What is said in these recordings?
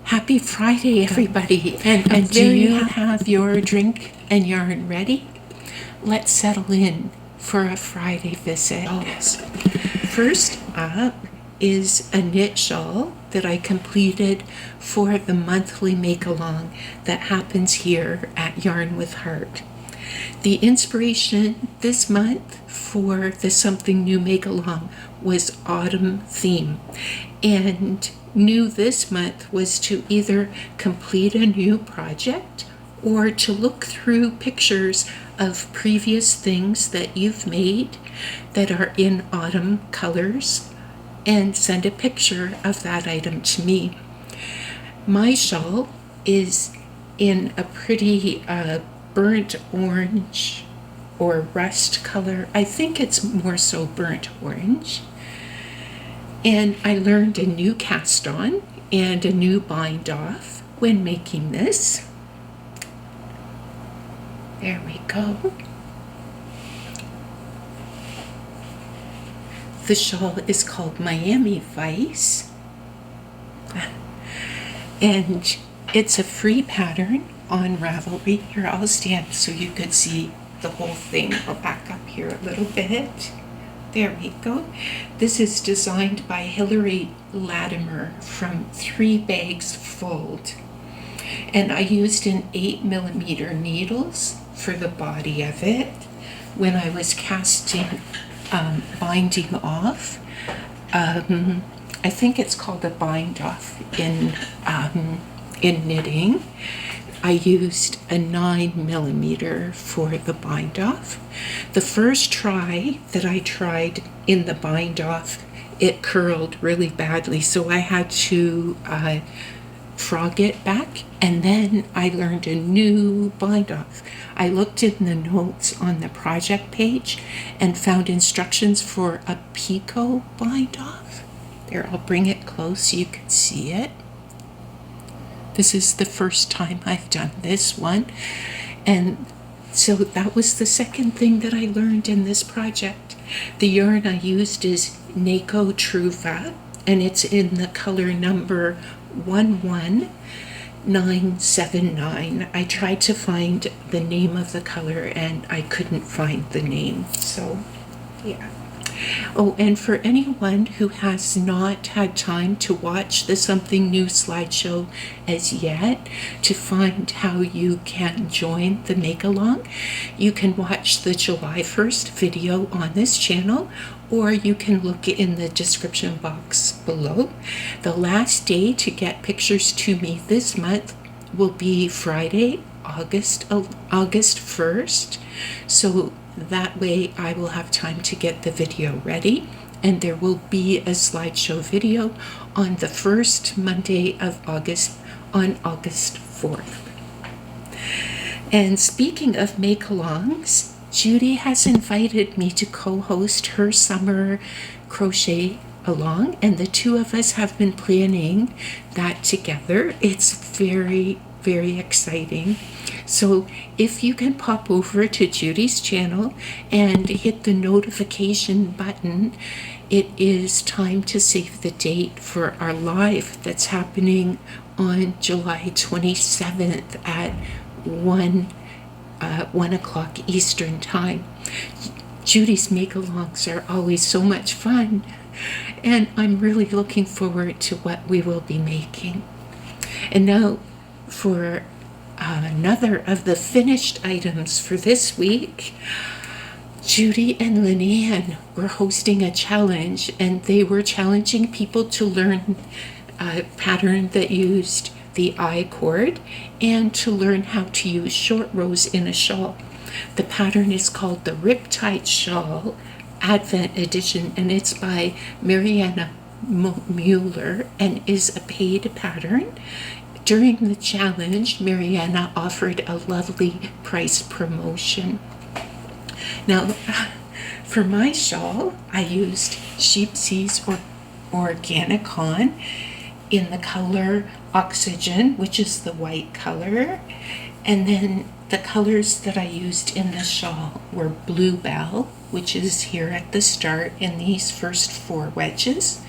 Happy Friday, everybody. And do you have your drink and yarn ready? Let's settle in for a Friday visit. Yes. First up is a knit shawl that I completed for the monthly make-along that happens here at Yarn with Heart. The inspiration this month for the Something New make-along was autumn theme, and new this month was to either complete a new project or to look through pictures of previous things that you've made that are in autumn colors and send a picture of that item to me. My shawl is in a pretty burnt orange or rust color. I think it's more so burnt orange. And I learned a new cast on and a new bind off when making this. There we go. The shawl is called Miami Vice. And it's a free pattern on Ravelry. Here, I'll stand so you could see the whole thing. I'll back up here a little bit. There we go. This is designed by Hilary Latimer from 3 Bags Fold. And I used an 8mm needles for the body of it when I was casting, binding off. I think it's called a bind off in knitting. I used a 9mm for the bind off. The first try that I tried in the bind off, it curled really badly, so I had to frog it back, and then I learned a new bind off. I looked in the notes on the project page and found instructions for a picot bind off. There, I'll bring it close so you can see it. This is the first time I've done this one. And so that was the second thing that I learned in this project. The yarn I used is Nako Truva, and it's in the color number 11979. I tried to find the name of the color and I couldn't find the name. So, yeah. Oh, and for anyone who has not had time to watch the Something New slideshow as yet, to find how you can join the make-along, you can watch the July 1st video on this channel, or you can look in the description box below. The last day to get pictures to me this month will be Friday, August 1st. So that way I will have time to get the video ready, and there will be a slideshow video on the first Monday of August, on August 4th. And speaking of make-alongs, Judy has invited me to co-host her summer crochet along, and the two of us have been planning that together. It's very, very exciting. So if you can pop over to Judy's channel and hit the notification button, it is time to save the date for our live that's happening on July 27th at 1 o'clock Eastern time. Judy's make-alongs are always so much fun, and I'm really looking forward to what we will be making. And now for another of the finished items for this week. Judy and Diane were hosting a challenge, and they were challenging people to learn a pattern that used the I cord and to learn how to use short rows in a shawl. The pattern is called the Riptide Shawl Advent Edition, and it's by Mariana Mueller and is a paid pattern. During the challenge, Mariana offered a lovely price promotion. Now, for my shawl, I used Sheepsies or Organicon in the color Oxygen, which is the white color. And then the colors that I used in the shawl were Bluebell, which is here at the start in these first 4 wedges.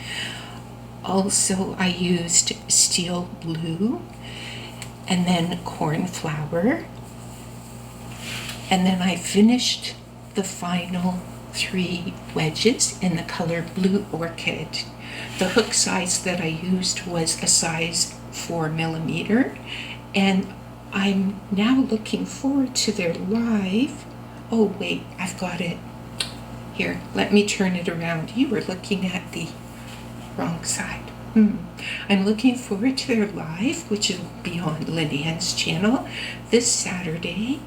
Also, I used steel blue and then cornflower. And then I finished the final 3 wedges in the color Blue Orchid. The hook size that I used was a size 4mm, and I'm now looking forward to their live. Oh wait, I've got it. Here, let me turn it around. You were looking at the wrong side. I'm looking forward to their live, which will be on Lynanne's channel this Saturday,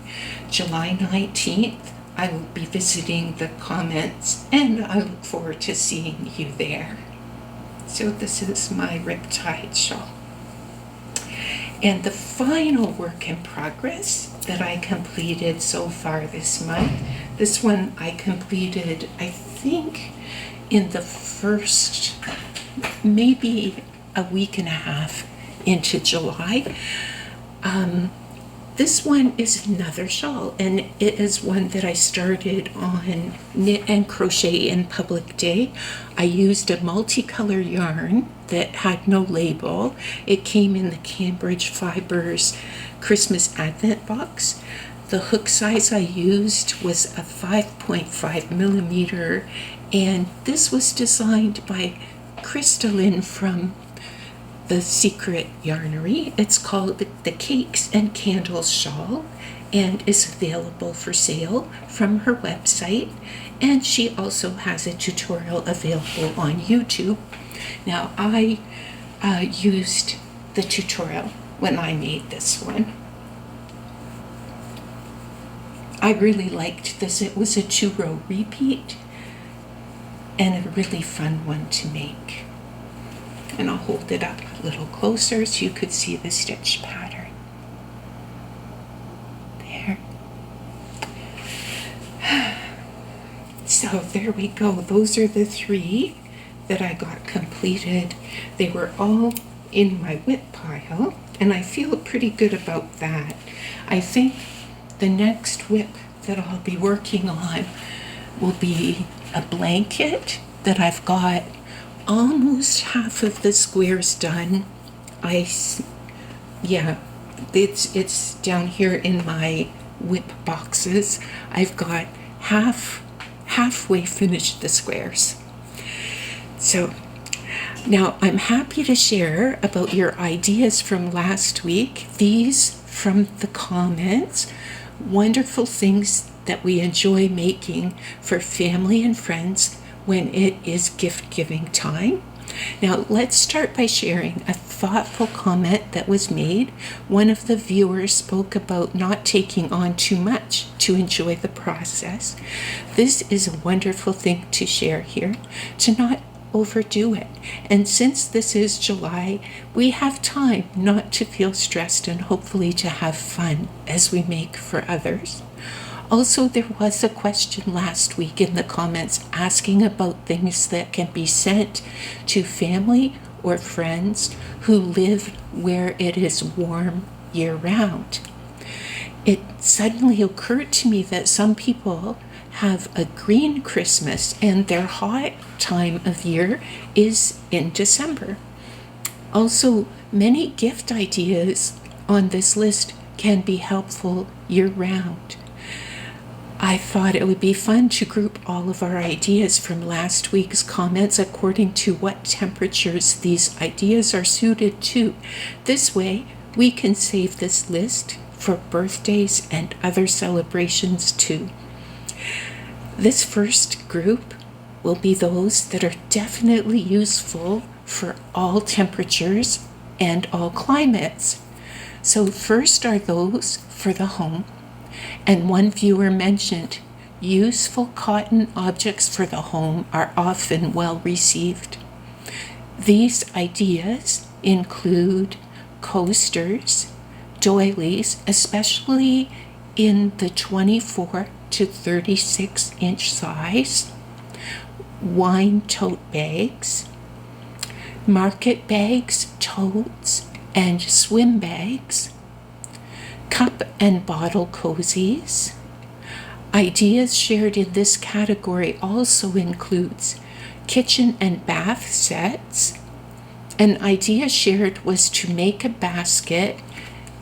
July 19th. I will be visiting the comments, and I look forward to seeing you there. So this is my Riptide shawl. And the final work in progress that I completed so far this month, this one I completed, I think, in the first, maybe a week and a half into July. This one is another shawl, and it is one that I started on Knit and Crochet in Public Day. I used a multicolor yarn that had no label. It came in the Cambridge Fibers Christmas Advent box. The hook size I used was a 5.5mm, and this was designed by Crystalline from The Secret Yarnery. It's called the Cakes and Candles Shawl and is available for sale from her website. And she also has a tutorial available on YouTube. Now, I used the tutorial when I made this one. I really liked this. It was a 2-row repeat and a really fun one to make. And I'll hold it up a little closer so you could see the stitch pattern. There. So there we go. Those are the 3 that I got completed. They were all in my whip pile, and I feel pretty good about that. I think the next whip that I'll be working on will be a blanket that I've got almost half of the squares done. It's down here in my whip boxes. I've got halfway finished the squares. So now I'm happy to share about your ideas from last week. These from the comments, wonderful things that we enjoy making for family and friends when it is gift-giving time. Now, let's start by sharing a thoughtful comment that was made. One of the viewers spoke about not taking on too much to enjoy the process. This is a wonderful thing to share here, to not overdo it. And since this is July, we have time not to feel stressed and hopefully to have fun as we make for others. Also, there was a question last week in the comments asking about things that can be sent to family or friends who live where it is warm year-round. It suddenly occurred to me that some people have a green Christmas and their hot time of year is in December. Also, many gift ideas on this list can be helpful year-round. I thought it would be fun to group all of our ideas from last week's comments according to what temperatures these ideas are suited to. This way, we can save this list for birthdays and other celebrations too. This first group will be those that are definitely useful for all temperatures and all climates. So first are those for the home. And one viewer mentioned useful cotton objects for the home are often well received. These ideas include coasters, doilies, especially in the 24 to 36 inch size, wine tote bags, market bags, totes, and swim bags, cup and bottle cozies. Ideas shared in this category also includes kitchen and bath sets, An idea shared was to make a basket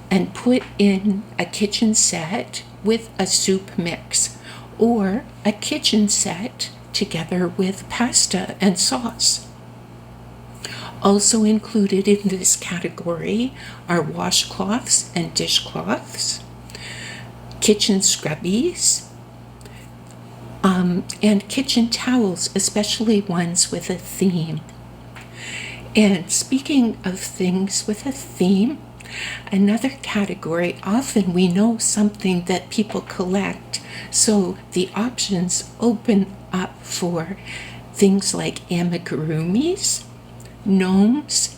and put in a kitchen set with a soup mix, or a kitchen set together with pasta and sauce. Also included in this category are washcloths and dishcloths, kitchen scrubbies, and kitchen towels, especially ones with a theme. And speaking of things with a theme, another category, often we know something that people collect, so the options open up for things like amigurumis, gnomes,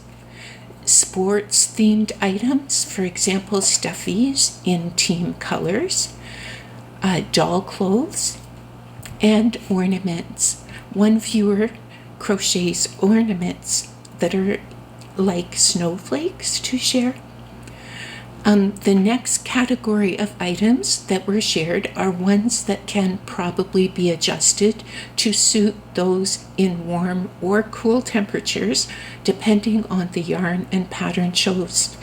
sports-themed items, for example, stuffies in team colors, doll clothes, and ornaments. One viewer crochets ornaments that are like snowflakes to share. The next category of items that were shared are ones that can probably be adjusted to suit those in warm or cool temperatures, depending on the yarn and pattern chosen.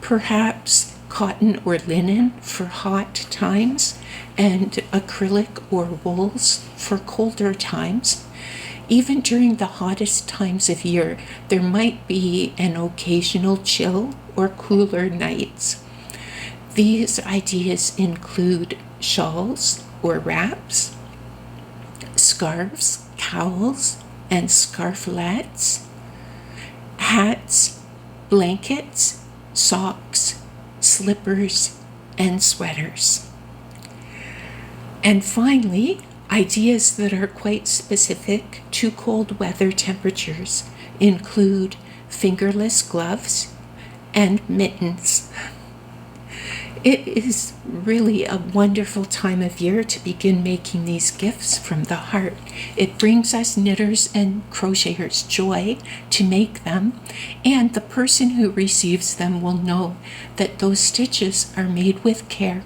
Perhaps cotton or linen for hot times, and acrylic or wools for colder times. Even during the hottest times of year, there might be an occasional chill or cooler nights. These ideas include shawls or wraps, scarves, cowls, and scarflets, hats, blankets, socks, slippers, and sweaters. And finally, ideas that are quite specific to cold weather temperatures include fingerless gloves and mittens. It is really a wonderful time of year to begin making these gifts from the heart. It brings us knitters and crocheters joy to make them, and the person who receives them will know that those stitches are made with care.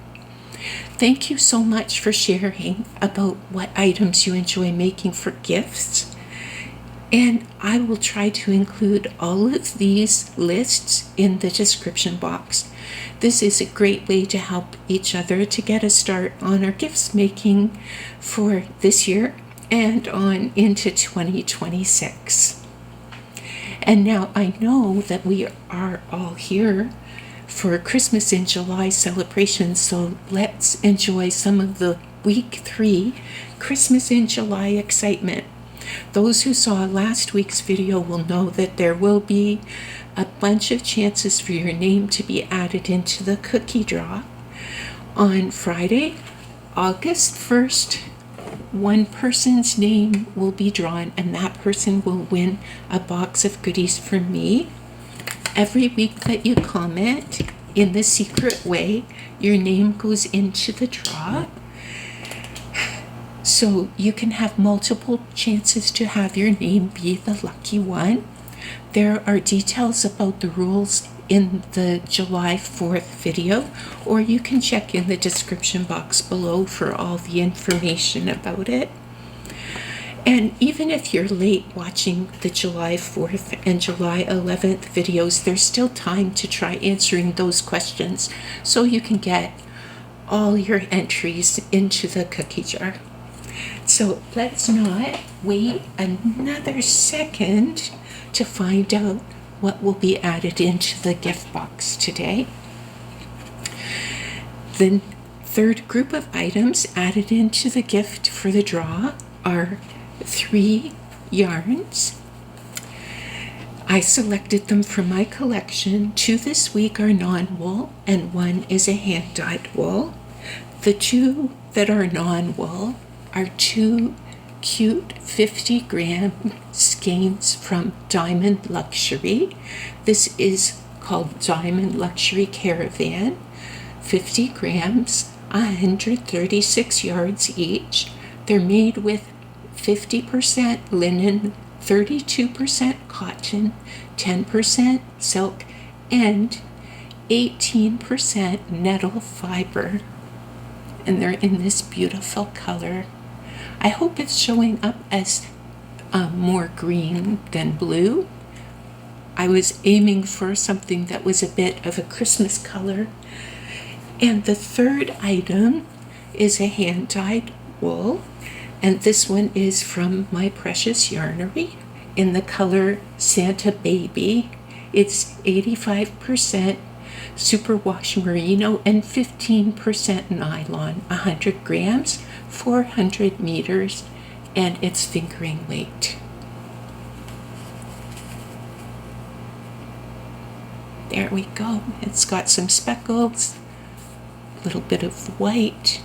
Thank you so much for sharing about what items you enjoy making for gifts. And I will try to include all of these lists in the description box. This is a great way to help each other to get a start on our gifts making for this year and on into 2026. And now I know that we are all here for Christmas in July celebration, so let's enjoy some of the week 3 Christmas in July excitement. Those who saw last week's video will know that there will be a bunch of chances for your name to be added into the cookie draw. On Friday, August 1st, one person's name will be drawn, and that person will win a box of goodies from me. Every week that you comment in the secret way, your name goes into the draw. So you can have multiple chances to have your name be the lucky one. There are details about the rules in the July 4th video, or you can check in the description box below for all the information about it. And even if you're late watching the July 4th and July 11th videos, there's still time to try answering those questions so you can get all your entries into the cookie jar. So let's not wait another second to find out what will be added into the gift box today. The third group of items added into the gift for the draw are 3 yarns. I selected them from my collection. 2 this week are non-wool and 1 is a hand-dyed wool. The 2 that are non-wool are 2 cute 50-gram skeins from Diamond Luxury. This is called Diamond Luxury Caravan. 50 grams, 136 yards each. They're made with 50% linen, 32% cotton, 10% silk, and 18% nettle fiber. And they're in this beautiful color. I hope it's showing up as more green than blue. I was aiming for something that was a bit of a Christmas color. And the third item is a hand-dyed wool, and this one is from My Precious Yarnery in the color Santa Baby. It's 85% superwash merino and 15% nylon, 100 grams, 400 meters, and it's fingering weight. There we go. It's got some speckles, a little bit of white.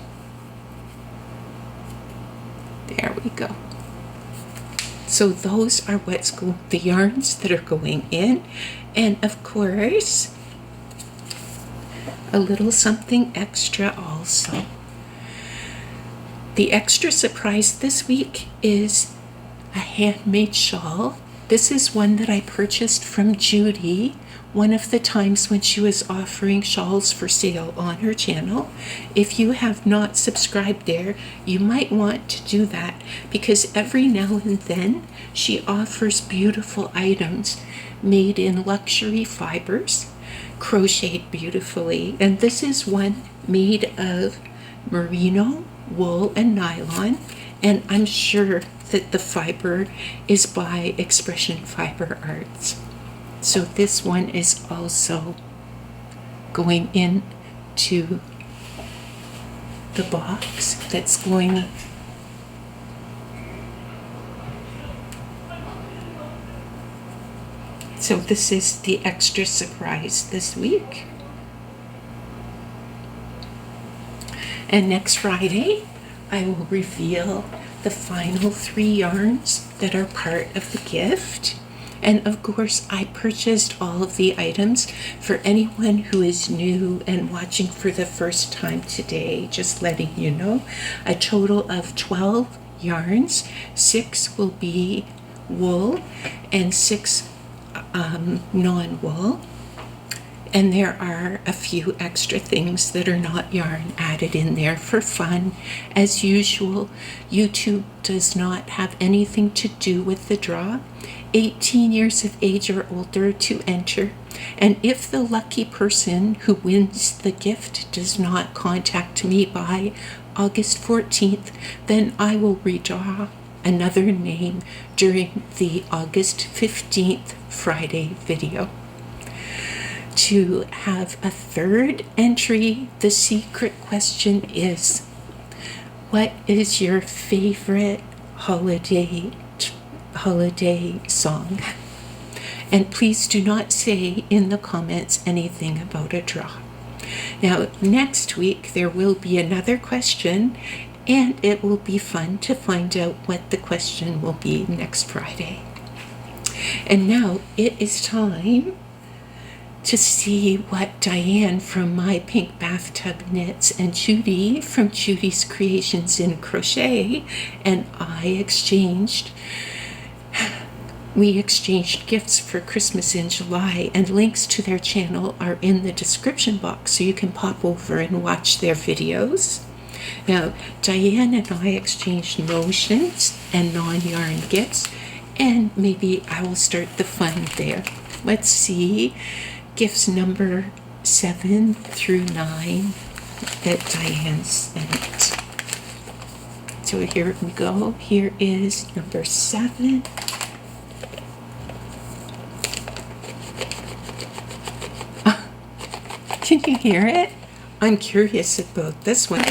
There we go. So those are the yarns that are going in. And of course, a little something extra also. The extra surprise this week is a handmade shawl. This is one that I purchased from Judy one of the times when she was offering shawls for sale on her channel. If you have not subscribed there, you might want to do that, because every now and then she offers beautiful items made in luxury fibers, crocheted beautifully. And this is one made of merino, wool, and nylon, and I'm sure that the fiber is by Expression Fiber Arts. So this one is also going into the box that's going so this is the extra surprise this week. And next Friday I will reveal the final 3 yarns that are part of the gift. And of course, I purchased all of the items for anyone who is new and watching for the first time today. Just letting you know, a total of 12 yarns. 6 will be wool and 6 non-wool. And there are a few extra things that are not yarn added in there for fun. As usual, YouTube does not have anything to do with the draw. 18 years of age or older to enter. And if the lucky person who wins the gift does not contact me by August 14th, then I will redraw another name during the August 15th Friday video. To have a third entry, the secret question is, what is your favorite holiday song? And please do not say in the comments anything about a draw. Now, next week there will be another question, and it will be fun to find out what the question will be next Friday. And now it is time to see what Diane from My Pink Bathtub Knits and Judy from Judy's Creations in Crochet and I exchanged. We exchanged gifts for Christmas in July, and links to their channel are in the description box, so you can pop over and watch their videos. Now, Diane and I exchanged notions and non-yarn gifts, and maybe I will start the fun there. Let's see. Gifts number 7 through 9 that Diane sent. So here we go. Here is number 7. Can you hear it? I'm curious about this one.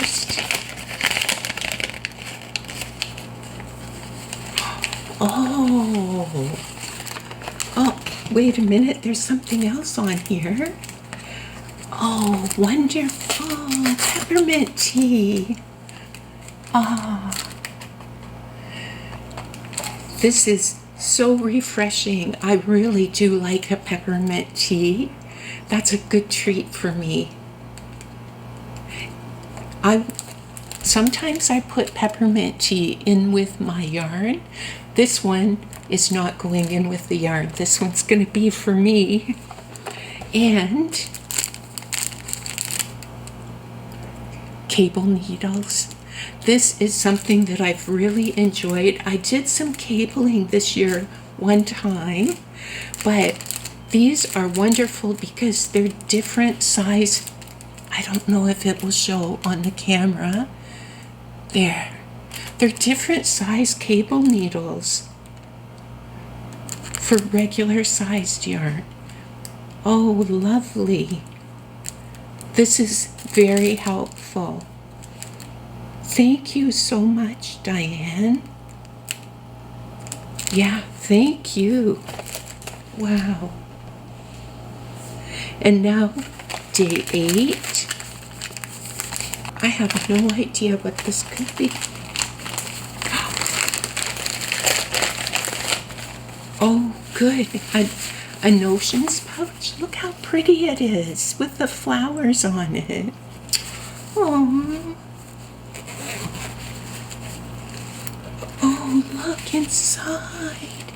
Oh, wait a minute, there's something else on here. Oh, wonderful, peppermint tea. This is so refreshing. I really do like a peppermint tea. That's a good treat for me. Sometimes I put peppermint tea in with my yarn. This one is not going in with the yarn. This one's going to be for me. And cable needles. This is something that I've really enjoyed. I did some cabling this year one time, but These are wonderful because they're different size. I don't know if it will show on the camera. There. They're different size cable needles for regular sized yarn. Oh, lovely. This is very helpful. Thank you so much, Diane. Yeah, thank you. Wow. And now, day 8. I have no idea what this could be. Oh, good. A notions pouch. Look how pretty it is with the flowers on it. Oh. Oh, look inside.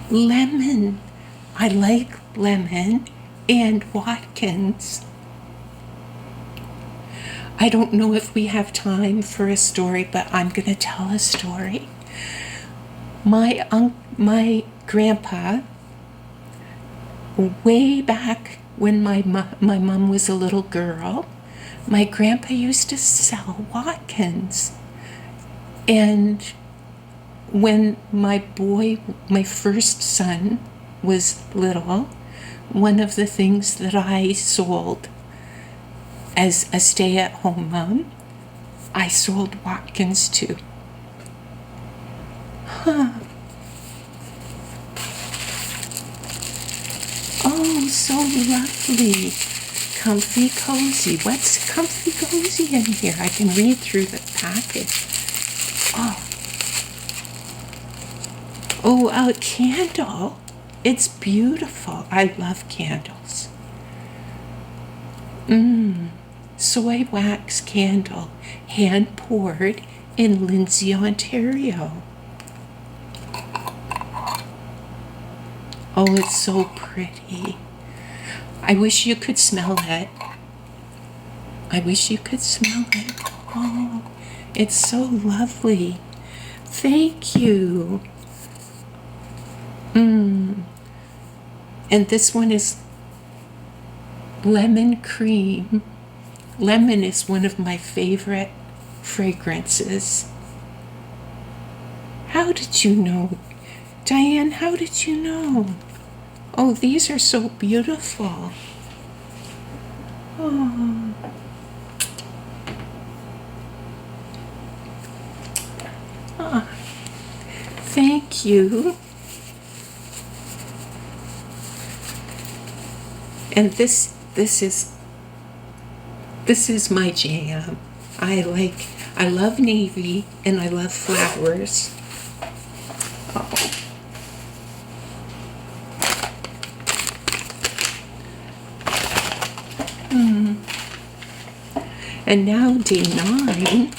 Lemon. I like lemon and Watkins. I don't know if we have time for a story, but I'm going to tell a story. My grandpa, way back when my mom was a little girl, my grandpa used to sell Watkins. And when my first son was little, one of the things that I sold as a stay-at-home mom, I sold Watkins too. Huh. Oh, so lovely. Comfy cozy. What's comfy cozy in here? I can read through the package. Oh, a candle. It's beautiful. I love candles. Soy wax candle, hand poured in Lindsay, Ontario. Oh, it's so pretty. I wish you could smell it. I wish you could smell it. Oh, it's so lovely. Thank you. And this one is lemon cream. Lemon is one of my favorite fragrances. How did you know? Diane, how did you know? Oh, these are so beautiful. Oh. Thank you. And this is my jam. I love navy and I love flowers. Oh. And now day 9.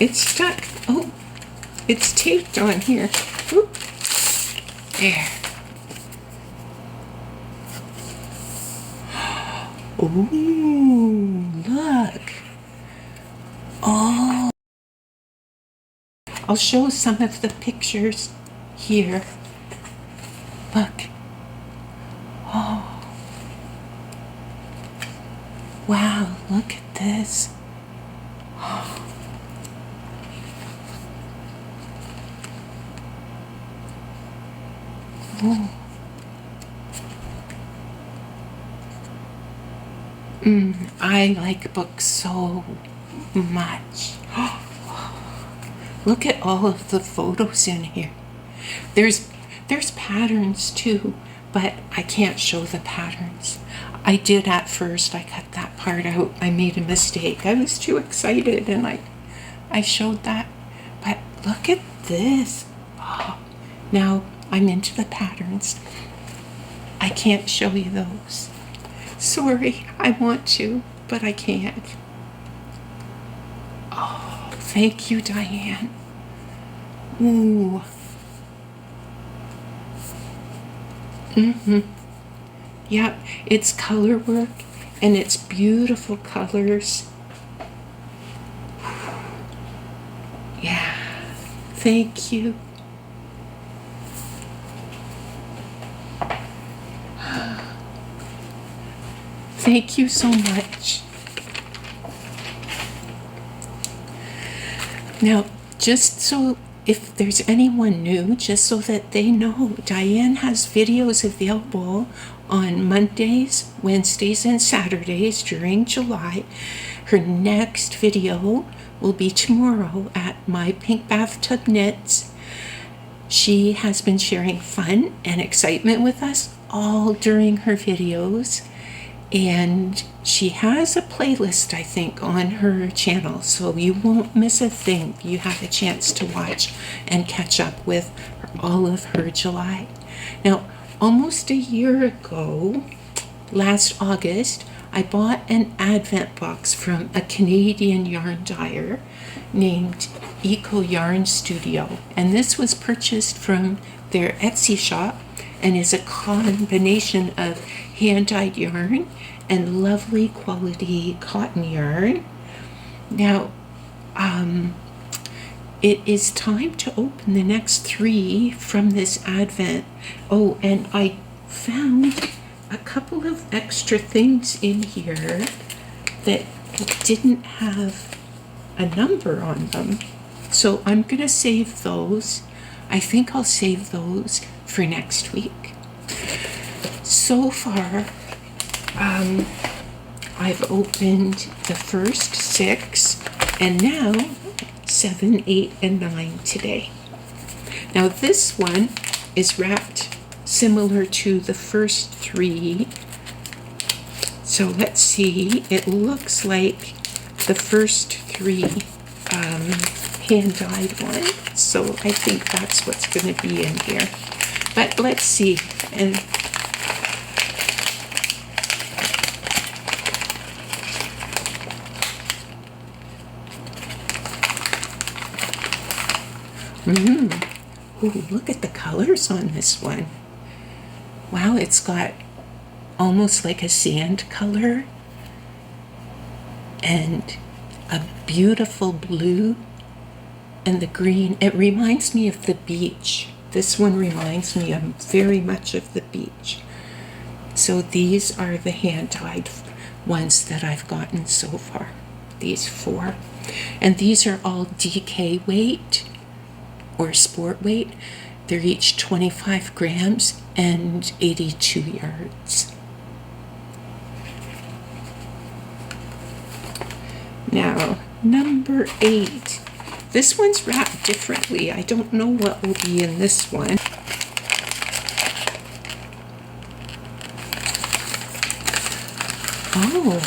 It's stuck. Oh, it's taped on here. Oop. There. Ooh, look. Oh. I'll show some of the pictures here. Look. Oh. Wow, look at this. Oh. I like books so much. Look at all of the photos in here. There's patterns too, but I can't show the patterns. I did at first. I cut that part out. I made a mistake. I was too excited and I showed that. But look at this. Oh, now I'm into the patterns. I can't show you those. Sorry, I want to, but I can't. Oh, thank you, Diane. Ooh. Yep, it's color work and it's beautiful colors. Yeah, thank you. Thank you so much. Now, just so if there's anyone new, just so that they know, Diane has videos available on Mondays, Wednesdays, and Saturdays during July. Her next video will be tomorrow at My Pink Bathtub Knits. She has been sharing fun and excitement with us all during her videos. And she has a playlist, I think, on her channel, so you won't miss a thing. You have a chance to watch and catch up with all of her July. Now, almost a year ago, last August, I bought an advent box from a Canadian yarn dyer named Eco Yarn Studio, and this was purchased from their Etsy shop and is a combination of hand-dyed yarn and lovely quality cotton yarn. Now, it is time to open the next 3 from this advent. Oh, and I found a couple of extra things in here that didn't have a number on them. So I'm going to save those. I think I'll save those for next week. So far, I've opened the first 6 and now 7, 8, and 9 today. Now this one is wrapped similar to the first 3. So let's see, it looks like the first 3 hand-dyed ones. So I think that's what's going to be in here. But let's see. And ooh, look at the colors on this one. Wow, it's got almost like a sand color and a beautiful blue and the green. It reminds me of the beach. This one reminds me very much of the beach. So these are the hand-dyed ones that I've gotten so far. These 4. And these are all DK weight or sport weight. They're each 25 grams and 82 yards. Now, number 8. This one's wrapped differently. I don't know what will be in this one. Oh,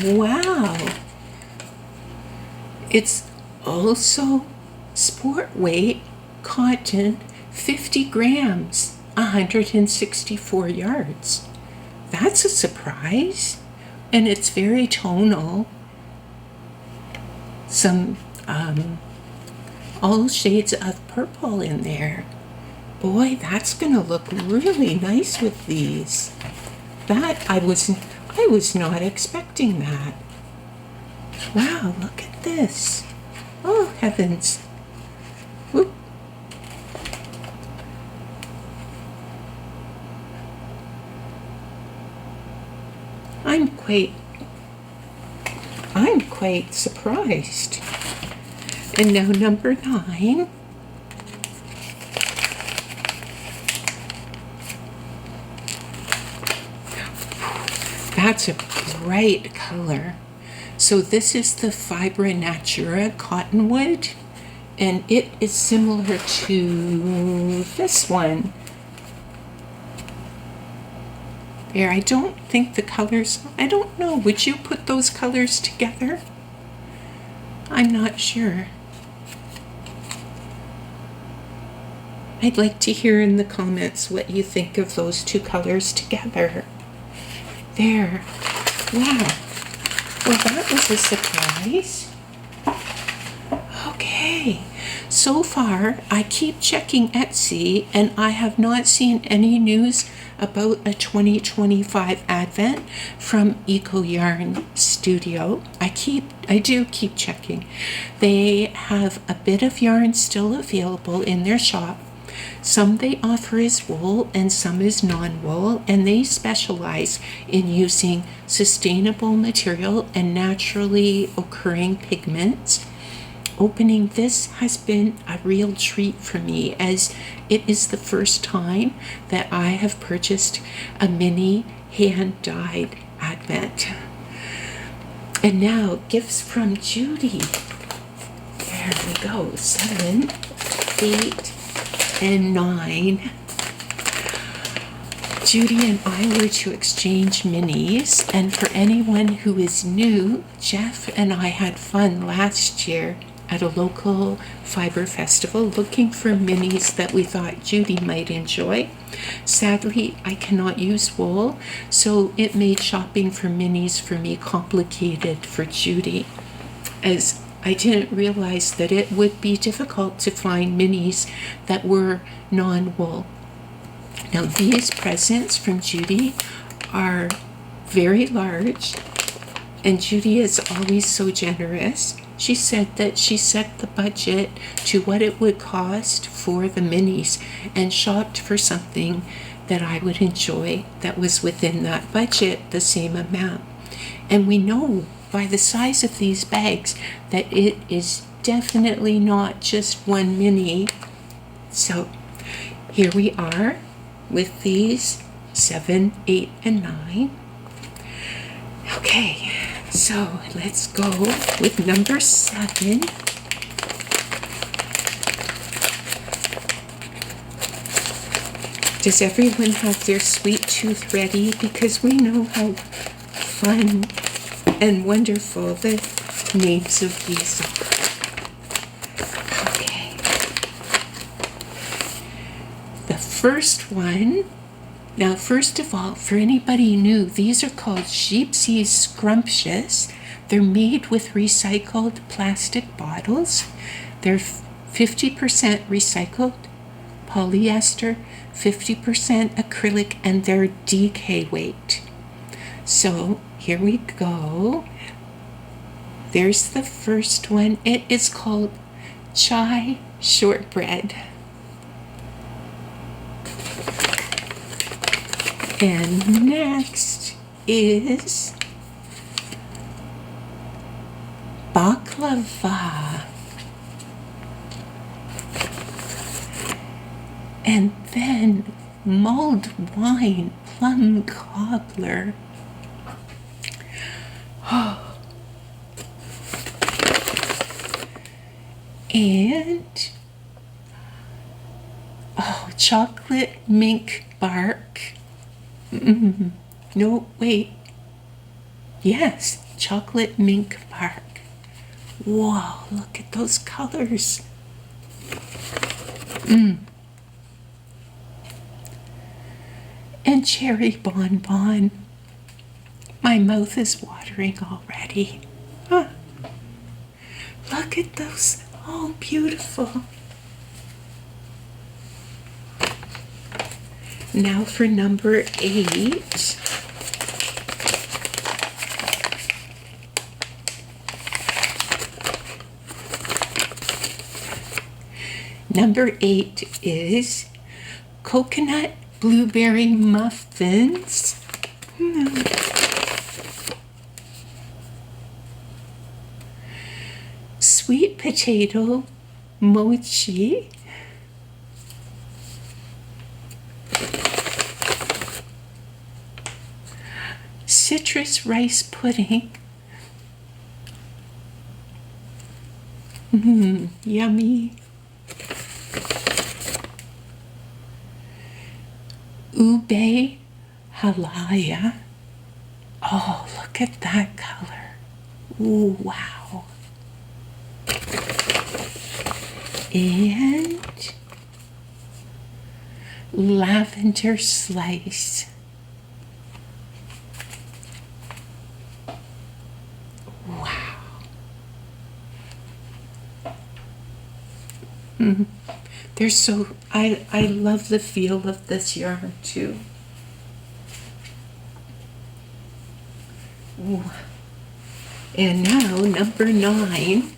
wow. It's also sport weight cotton, 50 grams, 164 yards. That's a surprise. And it's very tonal. Some all shades of purple in there. Boy, that's gonna look really nice with these. That I was not expecting that. Wow, look at this. Oh heavens. Whoop. I'm quite surprised. And now number 9. That's a bright color. So this is the Fibra Natura Cottonwood, and it is similar to this one. There, I don't think the colors, I don't know, would you put those colors together? I'm not sure. I'd like to hear in the comments what you think of those 2 colors together. There. Wow. Well, that was a surprise. Okay. so far, I keep checking Etsy and I have not seen any news about a 2025 advent from Eco Yarn Studio. I do keep checking. They have a bit of yarn still available in their shop. Some they offer as wool and some is non-wool, and they specialize in using sustainable material and naturally occurring pigments. Opening this has been a real treat for me, as it is the first time that I have purchased a mini hand-dyed advent. And now, gifts from Judy. There we go, 7, 8, and 9. Judy and I were to exchange minis, and for anyone who is new, Jeff and I had fun last year at a local fiber festival looking for minis that we thought Judy might enjoy. Sadly, I cannot use wool, so it made shopping for minis for me complicated for Judy, as I didn't realize that it would be difficult to find minis that were non-wool. Now, these presents from Judy are very large, and Judy is always so generous. She said that she set the budget to what it would cost for the minis and shopped for something that I would enjoy that was within that budget, the same amount. And we know by the size of these bags that it is definitely not just one mini. So here we are with these 7, 8, and 9. Okay, so let's go with number 7. Does everyone have their sweet tooth ready? Because we know how fun and wonderful the names of these are. Okay. The first one. Now, first of all, for anybody new, these are called Gypsy Scrumptious. They're made with recycled plastic bottles. They're 50% recycled polyester, 50% acrylic, and they're DK weight. So here we go. There's the first one. It is called Chai Shortbread. And next is Baklava. And then mulled wine plum cobbler. And chocolate mink bark. No, wait. Yes, chocolate mink bark. Wow, look at those colors. And cherry bonbon. My mouth is watering already. Look at those. Oh, beautiful. Now for number 8. Number 8 is coconut blueberry muffins. Sweet potato mochi. Citrus rice pudding. Yummy. Ube halaya. Oh, look at that color. Ooh, wow. And lavender slice. Wow. They're so, I love the feel of this yarn too. Ooh. And now number 9.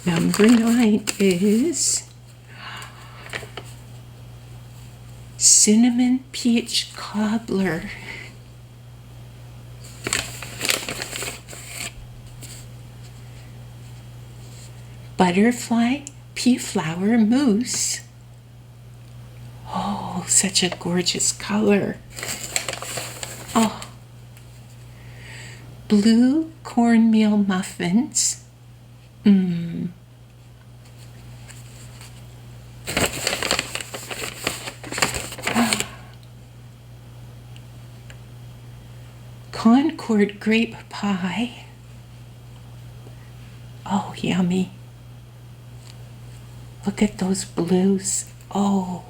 Number 9 is Cinnamon Peach Cobbler. Butterfly Pea Flower Mousse. Oh, such a gorgeous color. Oh. Blue Cornmeal Muffins. Concord Grape Pie. Oh, yummy. Look at those blues. Oh.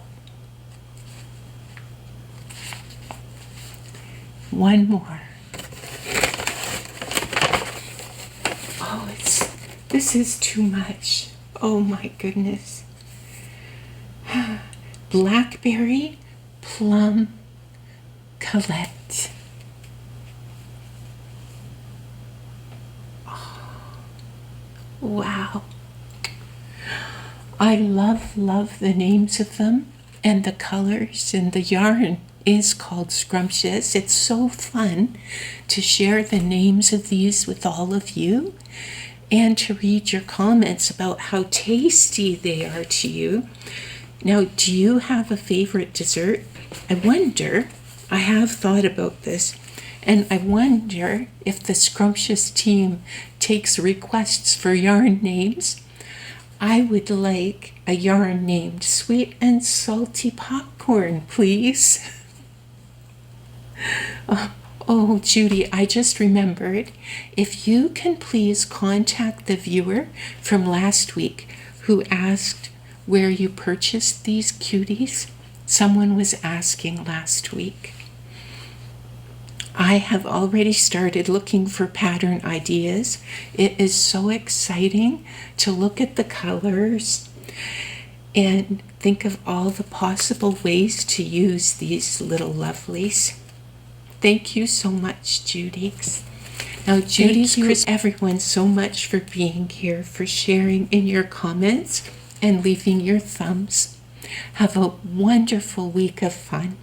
One more. Oh, this is too much. Oh my goodness. Blackberry Plum Colette. Oh, wow. I love the names of them and the colors, and the yarn is called Scrumptious. It's so fun to share the names of these with all of you and to read your comments about how tasty they are to you. Now, do you have a favorite dessert? I wonder, I have thought about this, and I wonder if the Scrumptious team takes requests for yarn names. I would like a yarn named Sweet and Salty Popcorn, please. Oh, Judy, I just remembered. If you can please contact the viewer from last week who asked where you purchased these cuties. Someone was asking last week. I have already started looking for pattern ideas. It is so exciting to look at the colors and think of all the possible ways to use these little lovelies. Thank you so much, Judy. Now, Judy's Chris, everyone so much for being here, for sharing in your comments and leaving your thumbs. Have a wonderful week of fun.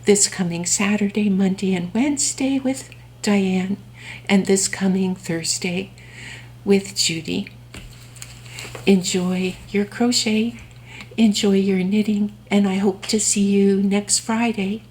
This coming Saturday, Monday, and Wednesday with Diane, and this coming Thursday with Judy. Enjoy your crochet, enjoy your knitting, and I hope to see you next Friday.